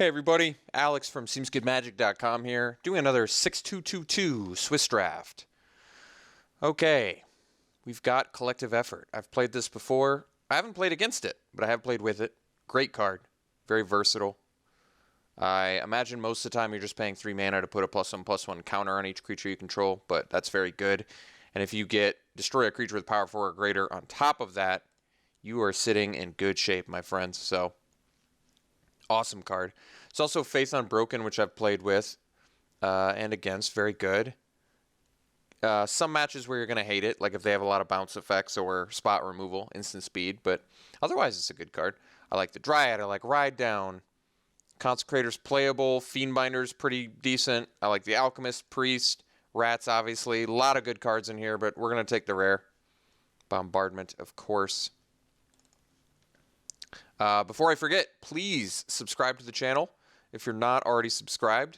Hey everybody, Alex from SeemsGoodMagic.com here, doing another 6222 Swiss draft. Okay, we've got Collective Effort. I've played this before. I haven't played against it, but I have played with it. Great card, very versatile. I imagine most of the time you're just paying 3 mana to put a +1/+1 counter on each creature you control, but that's very good. And if you get destroy a creature with power 4 or greater on top of that, you are sitting in good shape, my friends. So awesome card. It's also Faith Unbroken, which I've played with and against. Very good. Some matches where you're going to hate it, like if they have a lot of bounce effects or spot removal, instant speed, but otherwise it's a good card. I like the Dryad. I like Ride Down. Consecrator's playable. Fiendbinder's pretty decent. I like the Alchemist, Priest, Rats, obviously. A lot of good cards in here, but we're going to take the rare. Bombardment, of course. Before I forget, please subscribe to the channel if you're not already subscribed.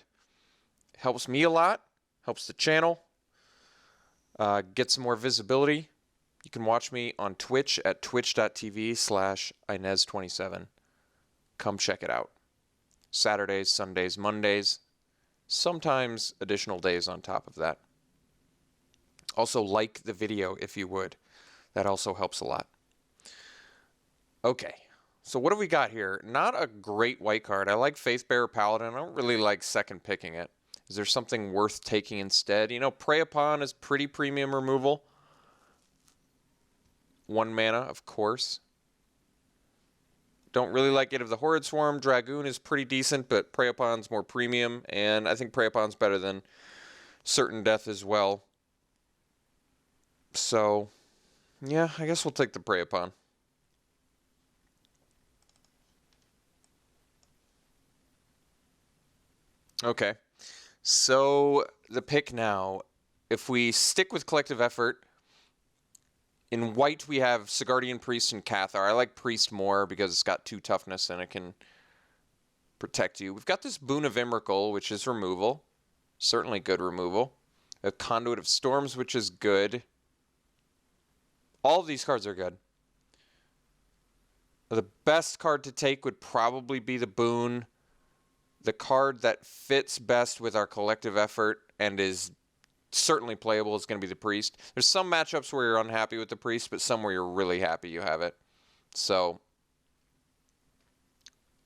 It helps me a lot, helps the channel, get some more visibility. You can watch me on Twitch at twitch.tv/Inez27. Come check it out. Saturdays, Sundays, Mondays, sometimes additional days on top of that. Also like the video if you would. That also helps a lot. Okay. So what have we got here? Not a great white card. I like Faithbearer Paladin. I don't really like second picking it. Is there something worth taking instead? You know, Prey Upon is pretty premium removal. 1 mana, of course. Don't really like it of the Horrid Swarm. Dragoon is pretty decent, but Prey Upon's more premium, and I think Prey Upon's better than Certain Death as well. So, yeah, I guess we'll take the Prey Upon. Okay, so the pick now, if we stick with Collective Effort, in white we have Sigardian Priest and Cathar. I like Priest more because it's got 2 toughness and it can protect you. We've got this Boon of Emrakul, which is removal. Certainly good removal. A Conduit of Storms, which is good. All of these cards are good. The best card to take would probably be the Boon. The card that fits best with our Collective Effort and is certainly playable is going to be the Priest. There's some matchups where you're unhappy with the Priest, but some where you're really happy you have it. So,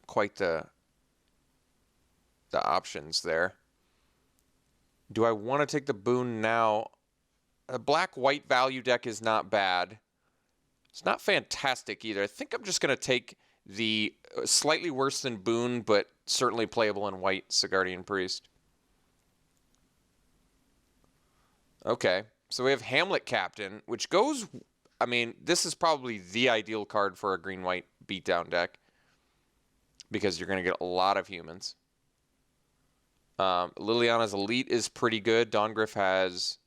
quite the options there. Do I want to take the Boon now? A black-white value deck is not bad. It's not fantastic either. I think I'm just going to take the slightly worse than Boon, but certainly playable in white, Sigardian Priest. Okay, so we have Hamlet Captain, which goes... I mean, this is probably the ideal card for a green-white beatdown deck, because you're going to get a lot of humans. Liliana's Elite is pretty good. Dawngryff has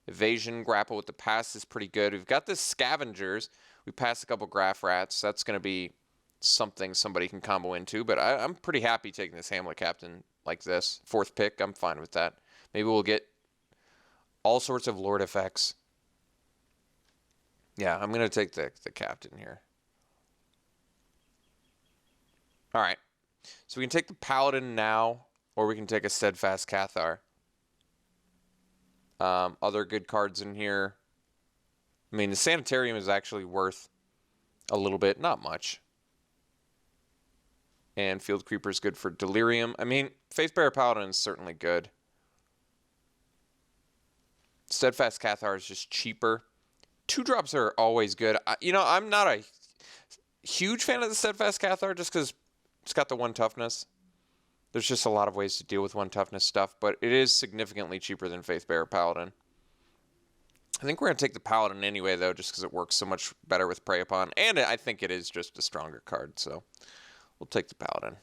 Evasion. Grapple with the Past is pretty good. We've got this Scavengers. We passed a couple Graph Rats. That's going to be something somebody can combo into, but I'm pretty happy taking this Hamlet Captain like this. 4th pick, I'm fine with that. Maybe we'll get all sorts of Lord effects. Yeah, I'm going to take the Captain here. All right. So we can take the Paladin now, or we can take a Steadfast Cathar. Other good cards in here. I mean, the Sanitarium is actually worth a little bit, not much. And Field Creeper is good for Delirium. I mean, Faithbearer Paladin is certainly good. Steadfast Cathar is just cheaper. 2-drops are always good. You know, I'm not a huge fan of the Steadfast Cathar just because it's got the 1 toughness. There's just a lot of ways to deal with 1 toughness stuff, but it is significantly cheaper than Faithbearer Paladin. I think we're going to take the Paladin anyway, though, just because it works so much better with Prey Upon. And I think it is just a stronger card, so we'll take the Paladin.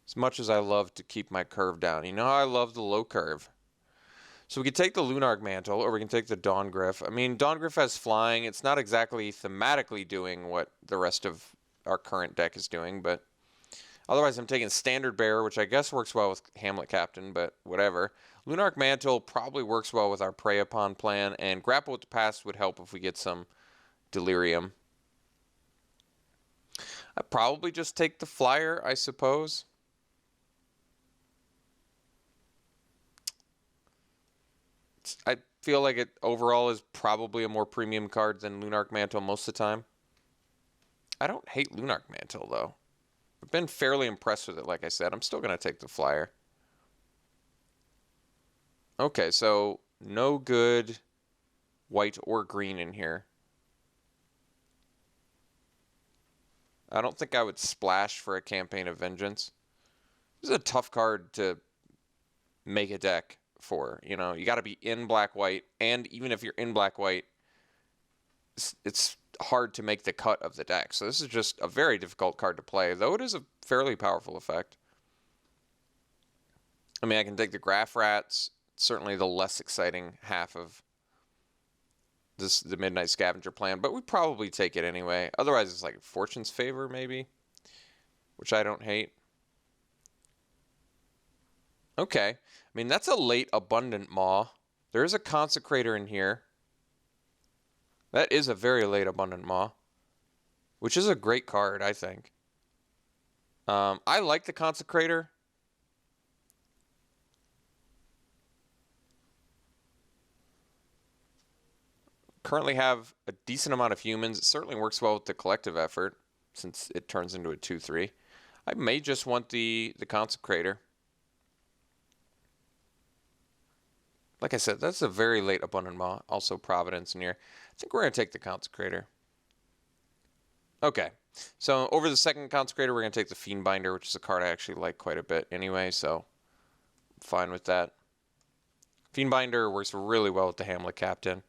As much as I love to keep my curve down. You know how I love the low curve. So we can take the Lunarch Mantle, or we can take the Dawngryff. I mean, Dawngryff has flying. It's not exactly thematically doing what the rest of our current deck is doing, but otherwise I'm taking Standard Bearer, which I guess works well with Hamlet Captain, but whatever. Lunarch Mantle probably works well with our Prey Upon plan, and Grapple with the Past would help if we get some Delirium. I'd probably just take the flyer, I suppose. I feel like it overall is probably a more premium card than Lunarch Mantle most of the time. I don't hate Lunarch Mantle, though. I've been fairly impressed with it, like I said. I'm still going to take the flyer. Okay, so no good white or green in here. I don't think I would splash for a Campaign of Vengeance. This is a tough card to make a deck for. You know, you got to be in black-white, and even if you're in black-white, it's hard to make the cut of the deck. So this is just a very difficult card to play, though it is a fairly powerful effect. I mean, I can take the Graph Rats, certainly the less exciting half of the Midnight Scavenger plan, but we probably take it anyway. Otherwise, it's like Fortune's Favor, maybe, which I don't hate. Okay. I mean, that's a late Abundant Maw. There is a Consecrator in here. That is a very late Abundant Maw, which is a great card, I think. I like the Consecrator. Currently have a decent amount of humans. It certainly works well with the collective effort since it turns into a 2/3. I may just want the Consecrator. Like I said, that's a very late Abundant Maw. Also Providence in here. I think we're going to take the Consecrator. Okay. So over the second Consecrator, we're going to take the Fiendbinder, which is a card I actually like quite a bit anyway, so I'm fine with that. Fiendbinder works really well with the Hamlet Captain.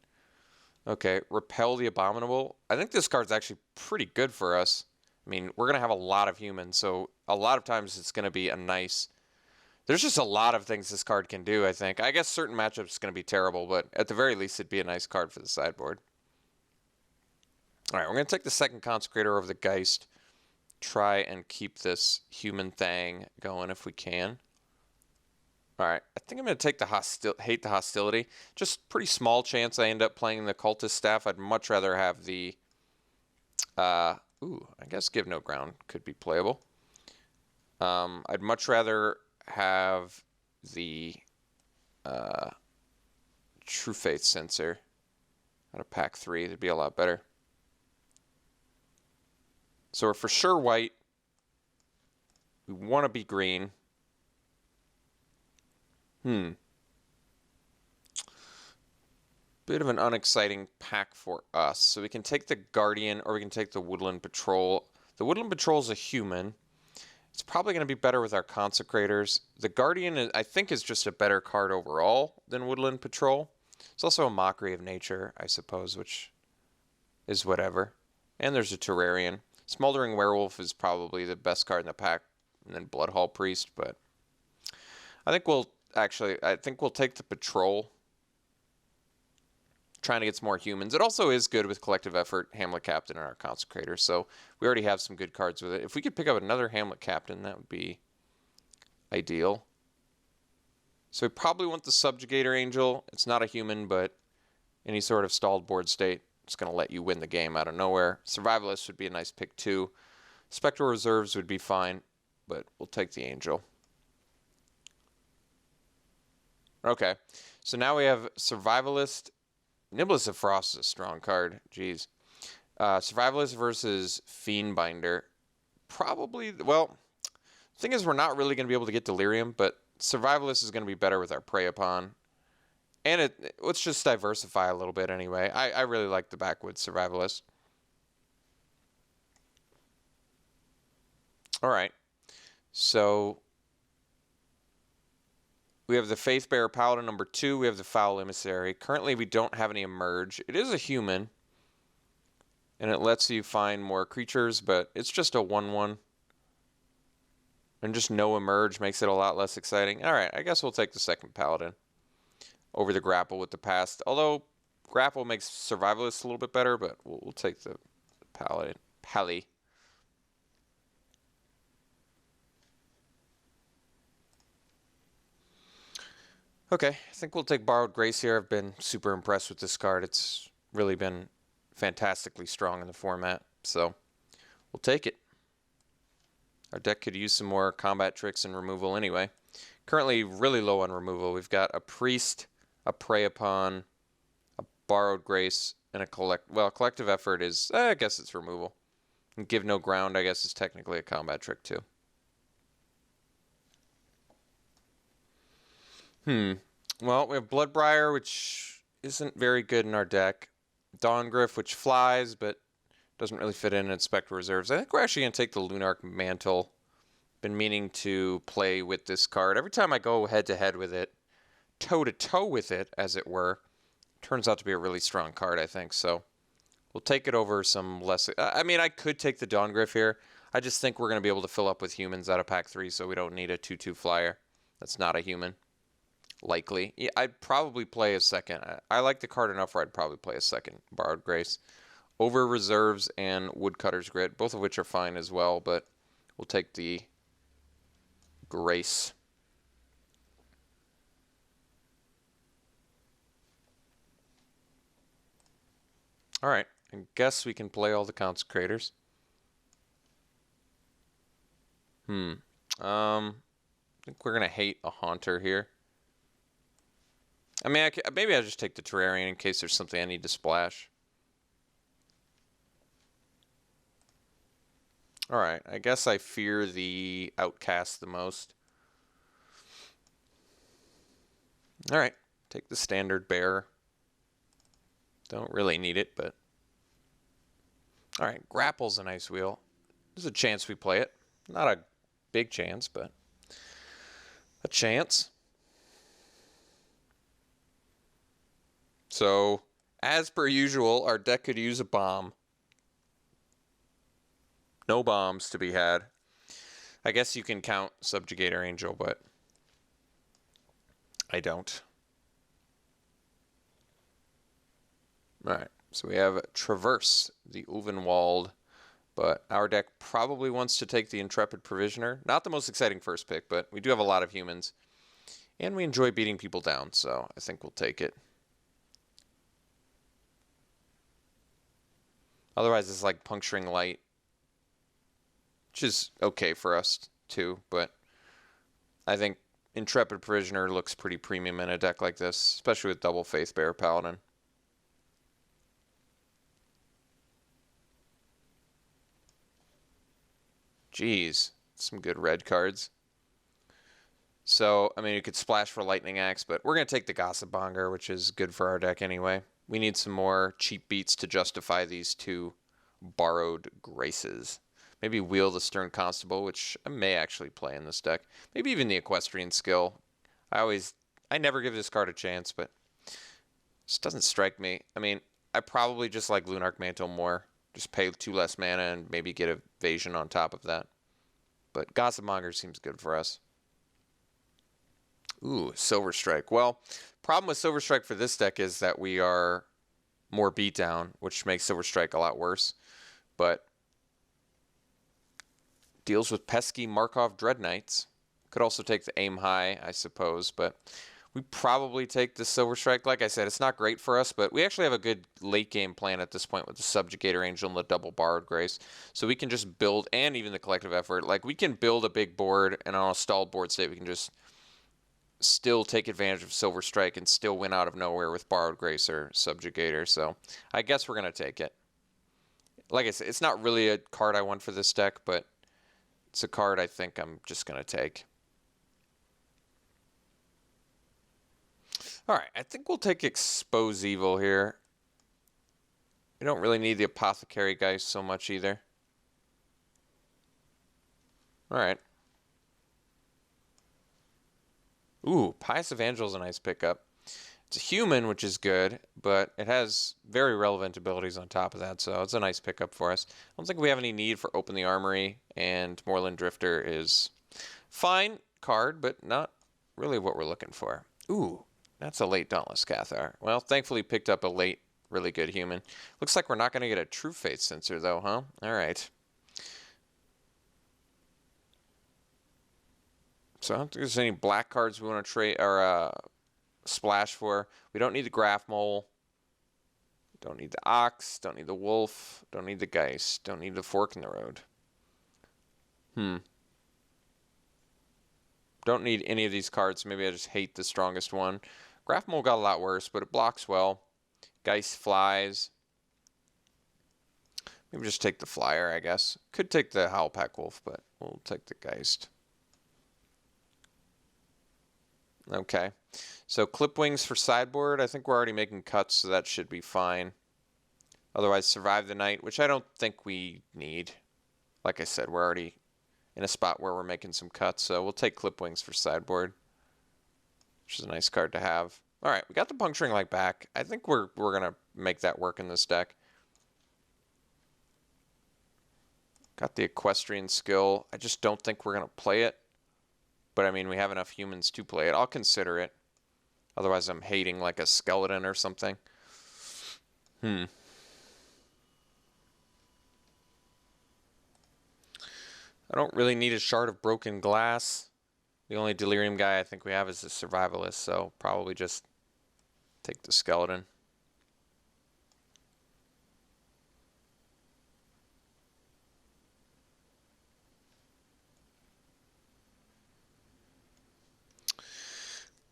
Okay, Repel the Abominable. I think this card's actually pretty good for us. I mean, we're going to have a lot of humans, so a lot of times it's going to be a nice... There's just a lot of things this card can do, I think. I guess certain matchups it's going to be terrible, but at the very least, it'd be a nice card for the sideboard. All right, we're going to take the second Consecrator over the Geist. Try and keep this human thing going if we can. All right, I think I'm going to take the Hate the Hostility. Just pretty small chance I end up playing the Cultist Staff. I'd much rather have the... I guess Give No Ground could be playable. I'd much rather have the True Faith Sensor out of pack 3. That'd be a lot better. So we're for sure white. We want to be green. Bit of an unexciting pack for us. So we can take the Guardian or we can take the Woodland Patrol. The Woodland Patrol is a human. It's probably going to be better with our Consecrators. The Guardian, I think, is just a better card overall than Woodland Patrol. It's also a Mockery of Nature, I suppose, which is whatever. And there's a Terrarian. Smoldering Werewolf is probably the best card in the pack, and then Bloodhall Priest, but I think we'll take the Patrol. Trying to get some more humans. It also is good with collective effort, Hamlet Captain, and our Consecrator, so we already have some good cards with it. If we could pick up another Hamlet Captain, that would be ideal. So we probably want the Subjugator Angel. It's not a human, but any sort of stalled board state, it's going to let you win the game out of nowhere. Survivalist would be a nice pick too. Spectral Reserves would be fine, but we'll take the Angel. Okay, so now we have Survivalist. Niblis of Frost is a strong card. Jeez. Survivalist versus Fiendbinder. Probably, well, the thing is we're not really going to be able to get Delirium, but Survivalist is going to be better with our Prey Upon. And let's just diversify a little bit anyway. I really like the Backwoods Survivalist. All right. So we have the Faithbearer Paladin number 2. We have the Foul Emissary. Currently, we don't have any Emerge. It is a human, and it lets you find more creatures, but it's just a 1/1. And just no Emerge makes it a lot less exciting. All right, I guess we'll take the second Paladin over the Grapple with the Past. Although Grapple makes Survivalist a little bit better, but we'll take the Paladin. Pally. Okay, I think we'll take Borrowed Grace here. I've been super impressed with this card. It's really been fantastically strong in the format, so we'll take it. Our deck could use some more combat tricks and removal anyway. Currently really low on removal. We've got a Priest, a Prey Upon, a Borrowed Grace, and a Collective Effort is, I guess it's removal. And Give No Ground, I guess, is technically a combat trick too. Well, we have Bloodbriar, which isn't very good in our deck. Dawngryff, which flies, but doesn't really fit in Spectral Reserves. I think we're actually going to take the Lunarch Mantle. Been meaning to play with this card. Every time I go head-to-head with it, toe-to-toe with it, as it were, turns out to be a really strong card, I think. So we'll take it over some less... I mean, I could take the Dawngryff here. I just think we're going to be able to fill up with humans out of pack 3, so we don't need a 2/2 flyer. That's not a human. Likely. Yeah, I'd probably play a second. I like the card enough where I'd probably play a second Borrowed Grace. Over Reserves and Woodcutter's Grit, both of which are fine as well, but we'll take the Grace. Alright, I guess we can play all the Consecrators. I think we're going to hate a Haunter here. I mean, maybe I'll just take the Terrarian in case there's something I need to splash. Alright, I guess I fear the Outcast the most. Alright, take the standard Bear. Don't really need it, but... Alright, Grapple's an Ice Wheel. There's a chance we play it. Not a big chance, but a chance. So, as per usual, our deck could use a bomb. No bombs to be had. I guess you can count Subjugator Angel, but I don't. Alright, so we have Traverse, the Ulvenwald, but our deck probably wants to take the Intrepid Provisioner. Not the most exciting first pick, but we do have a lot of humans. And we enjoy beating people down, so I think we'll take it. Otherwise, it's like Puncturing Light, which is okay for us too, but I think Intrepid Provisioner looks pretty premium in a deck like this, especially with double Faith Bearer Paladin. Jeez, some good red cards. So, I mean, you could splash for Lightning Axe, but we're going to take the Gossip Monger, which is good for our deck anyway. We need some more cheap beats to justify these two Borrowed Graces. Maybe Wheel the Stern Constable, which I may actually play in this deck. Maybe even the Equestrian Skill. I never give this card a chance, but it just doesn't strike me. I mean, I probably just like Lunarch Mantle more. Just pay 2 less mana and maybe get Evasion on top of that. But Gossip Monger seems good for us. Ooh, Silver Strike. Well, problem with Silver Strike for this deck is that we are more beatdown, which makes Silver Strike a lot worse. But deals with pesky Markov Dread Knights. Could also take the Aim High, I suppose, but we probably take the Silver Strike. Like I said, it's not great for us, but we actually have a good late game plan at this point with the Subjugator Angel and the double Borrowed Grace. So we can just build, and even the Collective Effort, like we can build a big board, and on a stalled board state, we can just still take advantage of Silver Strike and still win out of nowhere with Borrowed Grace or Subjugator. So I guess we're going to take it. Like I said, it's not really a card I want for this deck, but it's a card I think I'm just going to take. Alright, I think we'll take Expose Evil here. We don't really need the Apothecary guys so much either. Alright. Ooh, Pious Evangel is a nice pickup. It's a human, which is good, but it has very relevant abilities on top of that, so it's a nice pickup for us. I don't think we have any need for Open the Armory, and Moorland Drifter is fine card, but not really what we're looking for. Ooh, that's a late Dauntless Cathar. Well, thankfully picked up a late, really good human. Looks like we're not going to get a True Faith Sensor, though, huh? All right. So I don't think there's any black cards we want to trade or splash for. We don't need the Graph Mole. Don't need the Ox. Don't need the Wolf. Don't need the Geist. Don't need the Fork in the Road. Don't need any of these cards. Maybe I just hate the strongest one. Graph Mole got a lot worse, but it blocks well. Geist flies. Maybe just take the flyer, I guess. Could take the Howlpack Wolf, but we'll take the Geist. Okay. So clip wings for sideboard. I think we're already making cuts, so that should be fine. Otherwise, survive the night, which I don't think we need. Like I said, we're already in a spot where we're making some cuts, so we'll take clip wings for sideboard, which is a nice card to have. All right, we got the Puncturing Light back. I think we're gonna make that work in this deck. Got the Equestrian Skill. I just don't think we're gonna play it, but I mean we have enough humans to play it. I'll consider it. Otherwise, I'm hating like a skeleton or something. I don't really need a Shard of Broken Glass. The only Delirium guy I think we have is the Survivalist, so probably just take the skeleton.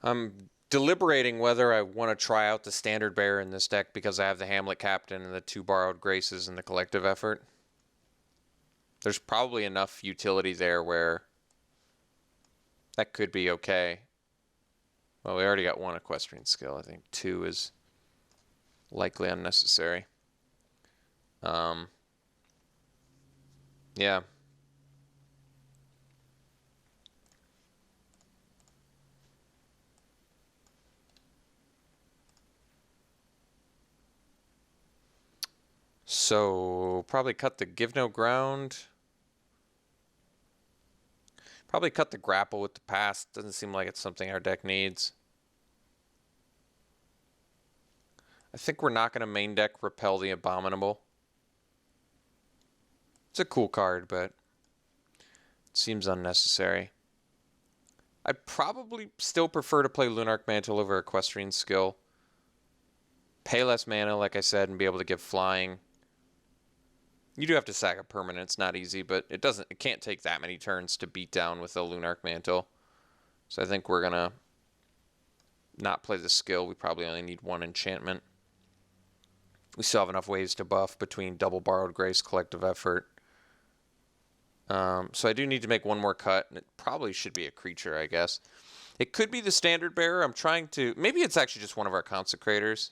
I'm deliberating whether I want to try out the Standard Bearer in this deck because I have the Hamlet Captain and the 2 Borrowed Graces and the Collective Effort. There's probably enough utility there where that could be okay. Well, we already got 1 Equestrian Skill. I think 2 is likely unnecessary. Yeah. So, probably cut the Give No Ground. Probably cut the Grapple with the Past. Doesn't seem like it's something our deck needs. I think we're not going to main deck Repel the Abominable. It's a cool card, but it seems unnecessary. I'd probably still prefer to play Lunarch Mantle over Equestrian Skill. Pay less mana, like I said, and be able to give flying. You do have to sack a permanent. It's not easy, but it can't take that many turns to beat down with a Lunarch Mantle. So I think we're going to not play the skill. We probably only need 1 enchantment. We still have enough ways to buff between double Borrowed Grace, Collective Effort. So I do need to make 1 more cut, and it probably should be a creature, I guess. It could be the Standard Bearer. I'm trying to... Maybe it's actually just one of our Consecrators,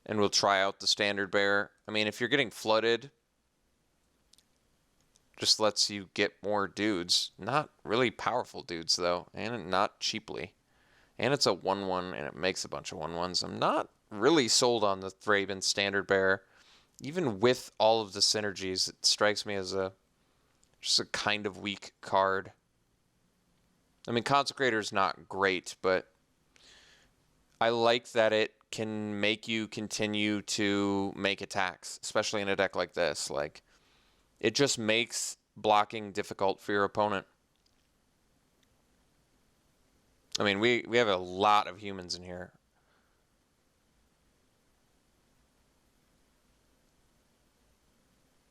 and we'll try out the Standard Bearer. I mean, if you're getting flooded, just lets you get more dudes. Not really powerful dudes, though, and not cheaply. And it's a 1/1, and it makes a bunch of 1/1s. I'm not really sold on the Thraben Standard Bearer. Even with all of the synergies, it strikes me as just a kind of weak card. I mean, Consecrator is not great, but I like that it can make you continue to make attacks, especially in a deck like this. Like, it just makes blocking difficult for your opponent. I mean, we have a lot of humans in here.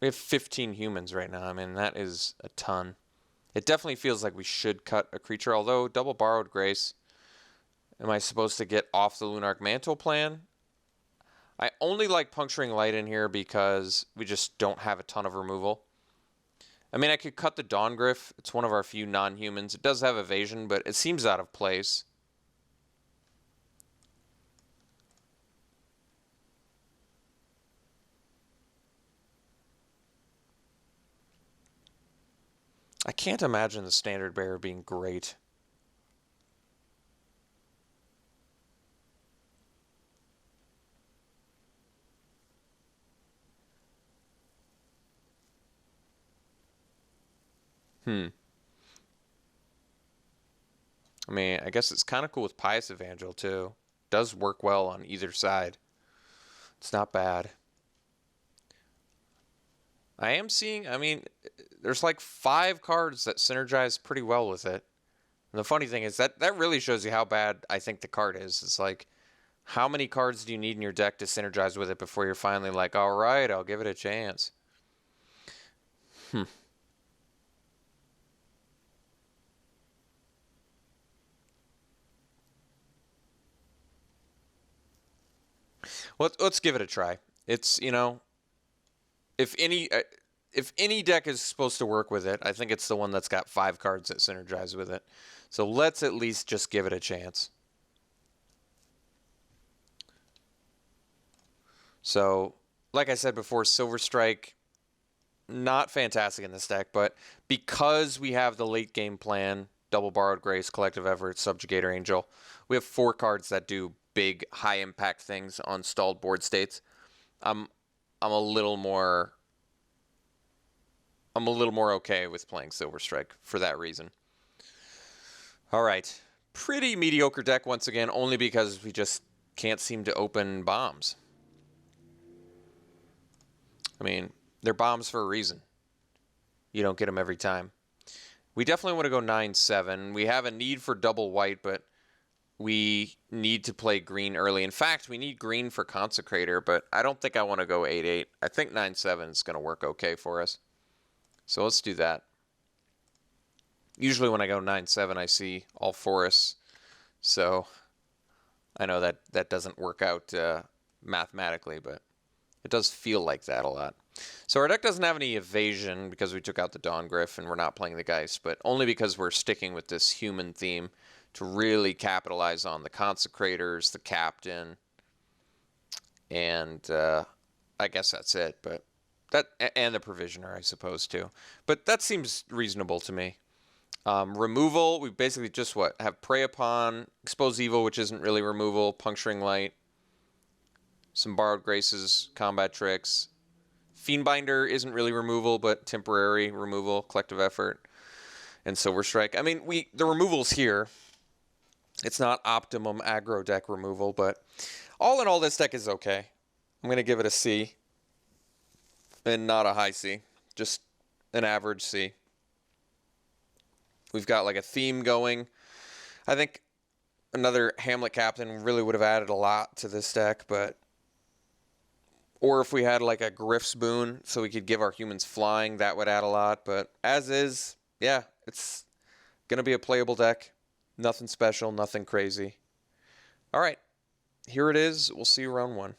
We have 15 humans right now. I mean, that is a ton. It definitely feels like we should cut a creature, although double Borrowed Grace. Am I supposed to get off the Lunarch Mantle plan? I only like Puncturing Light in here because we just don't have a ton of removal. I mean, I could cut the Dawngryph. It's one of our few non-humans. It does have evasion, but it seems out of place. I can't imagine the Standard Bearer being great. I mean, I guess it's kind of cool with Pious Evangel, too. Does work well on either side. It's not bad. I am seeing, I mean, there's like 5 cards that synergize pretty well with it. And the funny thing is that really shows you how bad I think the card is. It's like, how many cards do you need in your deck to synergize with it before you're finally like, all right, I'll give it a chance. Let's give it a try. It's, you know, if any deck is supposed to work with it, I think it's the one that's got 5 cards that synergize with it. So let's at least just give it a chance. So, like I said before, Silver Strike, not fantastic in this deck, but because we have the late game plan, Double Borrowed Grace, Collective Effort, Subjugator Angel, we have 4 cards that do big, high impact things on stalled board states. I'm a little more okay with playing Silver Strike for that reason. All right. Pretty mediocre deck once again, only because we just can't seem to open bombs. I mean, they're bombs for a reason. You don't get them every time. We definitely want to go 9-7. We have a need for double white, but we need to play green early. In fact, we need green for Consecrator, but I don't think I want to go 8-8. I think 9-7 is going to work okay for us. So let's do that. Usually when I go 9-7, I see all forests. So I know that doesn't work out mathematically, but it does feel like that a lot. So our deck doesn't have any evasion because we took out the Dawn Gryph and we're not playing the Geist, but only because we're sticking with this human theme to really capitalize on the Consecrators, the Captain, and I guess that's it. But and the Provisioner, I suppose, too. But that seems reasonable to me. Removal, we basically just have Prey Upon, Expose Evil, which isn't really removal, Puncturing Light, some Borrowed Graces, Combat Tricks. Fiendbinder isn't really removal, but temporary removal, Collective Effort, and Silver Strike. I mean, the removal's here. It's not optimum aggro deck removal, but all in all, this deck is okay. I'm going to give it a C, and not a high C, just an average C. We've got like a theme going. I think another Hamlet Captain really would have added a lot to this deck, but or if we had like a Gryph's Boon so we could give our humans flying, that would add a lot. But as is, yeah, it's going to be a playable deck. Nothing special, nothing crazy. All right, here it is. We'll see you round 1.